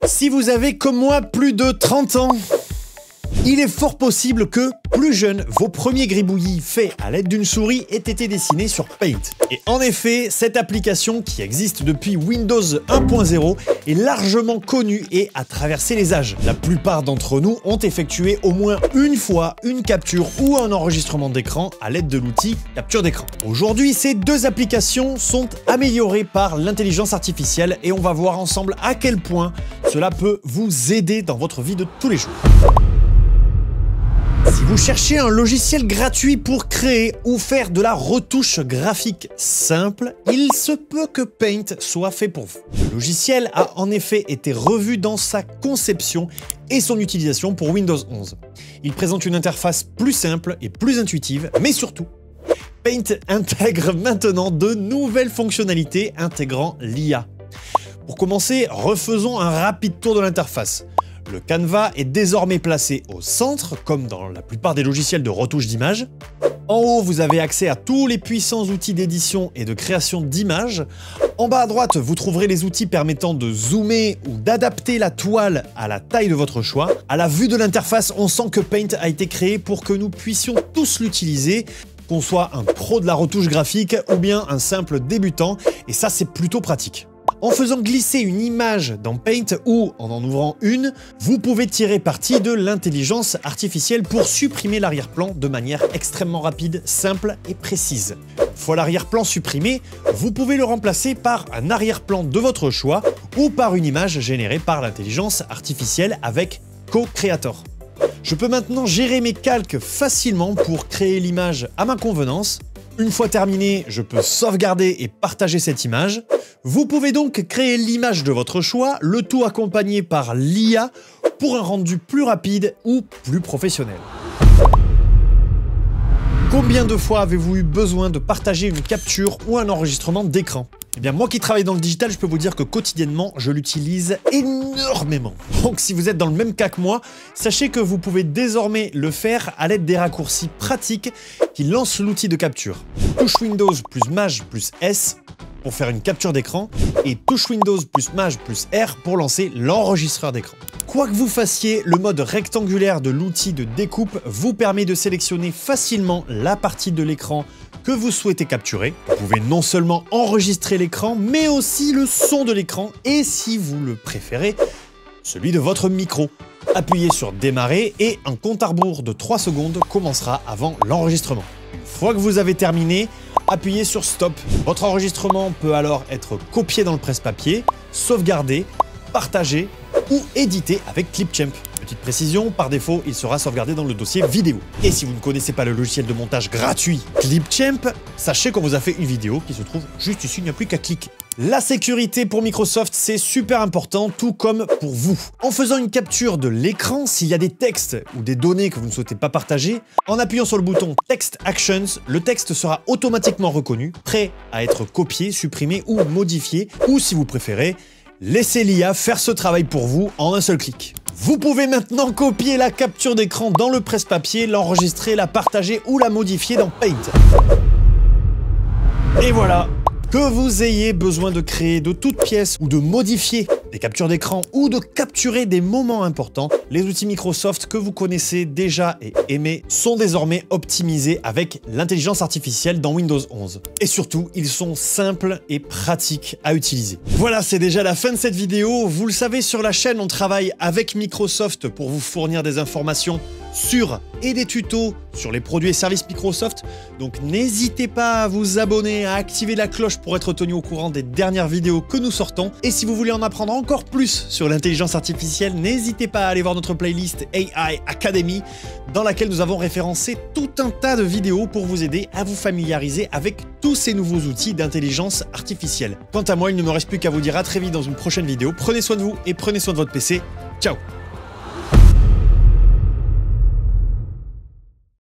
Si vous avez comme moi plus de 30 ans, il est fort possible que, plus jeune, vos premiers gribouillis faits à l'aide d'une souris aient été dessinés sur Paint. Et en effet, cette application, qui existe depuis Windows 1.0, est largement connue et a traversé les âges. La plupart d'entre nous ont effectué au moins une fois une capture ou un enregistrement d'écran à l'aide de l'outil capture d'écran. Aujourd'hui, ces deux applications sont améliorées par l'intelligence artificielle et on va voir ensemble à quel point cela peut vous aider dans votre vie de tous les jours. Si vous cherchez un logiciel gratuit pour créer ou faire de la retouche graphique simple, il se peut que Paint soit fait pour vous. Le logiciel a en effet été revu dans sa conception et son utilisation pour Windows 11. Il présente une interface plus simple et plus intuitive, mais surtout, Paint intègre maintenant de nouvelles fonctionnalités intégrant l'IA. Pour commencer, refaisons un rapide tour de l'interface. Le canevas est désormais placé au centre, comme dans la plupart des logiciels de retouche d'images. En haut, vous avez accès à tous les puissants outils d'édition et de création d'images. En bas à droite, vous trouverez les outils permettant de zoomer ou d'adapter la toile à la taille de votre choix. À la vue de l'interface, on sent que Paint a été créé pour que nous puissions tous l'utiliser, qu'on soit un pro de la retouche graphique ou bien un simple débutant, et ça c'est plutôt pratique. En faisant glisser une image dans Paint ou en ouvrant une, vous pouvez tirer parti de l'intelligence artificielle pour supprimer l'arrière-plan de manière extrêmement rapide, simple et précise. Une fois l'arrière-plan supprimé, vous pouvez le remplacer par un arrière-plan de votre choix ou par une image générée par l'intelligence artificielle avec Co-Creator. Je peux maintenant gérer mes calques facilement pour créer l'image à ma convenance. Une fois terminé, je peux sauvegarder et partager cette image. Vous pouvez donc créer l'image de votre choix, le tout accompagné par l'IA pour un rendu plus rapide ou plus professionnel. Combien de fois avez-vous eu besoin de partager une capture ou un enregistrement d'écran ? Eh bien, moi qui travaille dans le digital, je peux vous dire que quotidiennement, je l'utilise énormément. Donc si vous êtes dans le même cas que moi, sachez que vous pouvez désormais le faire à l'aide des raccourcis pratiques qui lancent l'outil de capture. Touche Windows plus Maj plus S pour faire une capture d'écran et touche Windows plus Maj plus R pour lancer l'enregistreur d'écran. Quoi que vous fassiez, le mode rectangulaire de l'outil de découpe vous permet de sélectionner facilement la partie de l'écran que vous souhaitez capturer. Vous pouvez non seulement enregistrer l'écran, mais aussi le son de l'écran et, si vous le préférez, celui de votre micro. Appuyez sur démarrer et un compte à rebours de 3 secondes commencera avant l'enregistrement. Une fois que vous avez terminé, appuyez sur stop. Votre enregistrement peut alors être copié dans le presse-papier, sauvegardé, partagé ou édité avec Clipchamp. Petite précision, par défaut, il sera sauvegardé dans le dossier vidéo. Et si vous ne connaissez pas le logiciel de montage gratuit Clipchamp, sachez qu'on vous a fait une vidéo qui se trouve juste ici, il n'y a plus qu'à cliquer. La sécurité pour Microsoft, c'est super important, tout comme pour vous. En faisant une capture de l'écran, s'il y a des textes ou des données que vous ne souhaitez pas partager, en appuyant sur le bouton Text Actions, le texte sera automatiquement reconnu, prêt à être copié, supprimé ou modifié, ou si vous préférez, laissez l'IA faire ce travail pour vous en un seul clic. Vous pouvez maintenant copier la capture d'écran dans le presse-papier, l'enregistrer, la partager ou la modifier dans Paint. Et voilà! Que vous ayez besoin de créer de toutes pièces ou de modifier des captures d'écran ou de capturer des moments importants, les outils Microsoft que vous connaissez déjà et aimez sont désormais optimisés avec l'intelligence artificielle dans Windows 11. Et surtout, ils sont simples et pratiques à utiliser. Voilà, c'est déjà la fin de cette vidéo. Vous le savez, sur la chaîne, on travaille avec Microsoft pour vous fournir des informations sur et des tutos sur les produits et services Microsoft. Donc n'hésitez pas à vous abonner, à activer la cloche pour être tenu au courant des dernières vidéos que nous sortons. Et si vous voulez en apprendre encore plus sur l'intelligence artificielle, n'hésitez pas à aller voir notre playlist AI Academy dans laquelle nous avons référencé tout un tas de vidéos pour vous aider à vous familiariser avec tous ces nouveaux outils d'intelligence artificielle. Quant à moi, il ne me reste plus qu'à vous dire à très vite dans une prochaine vidéo. Prenez soin de vous et prenez soin de votre PC. Ciao!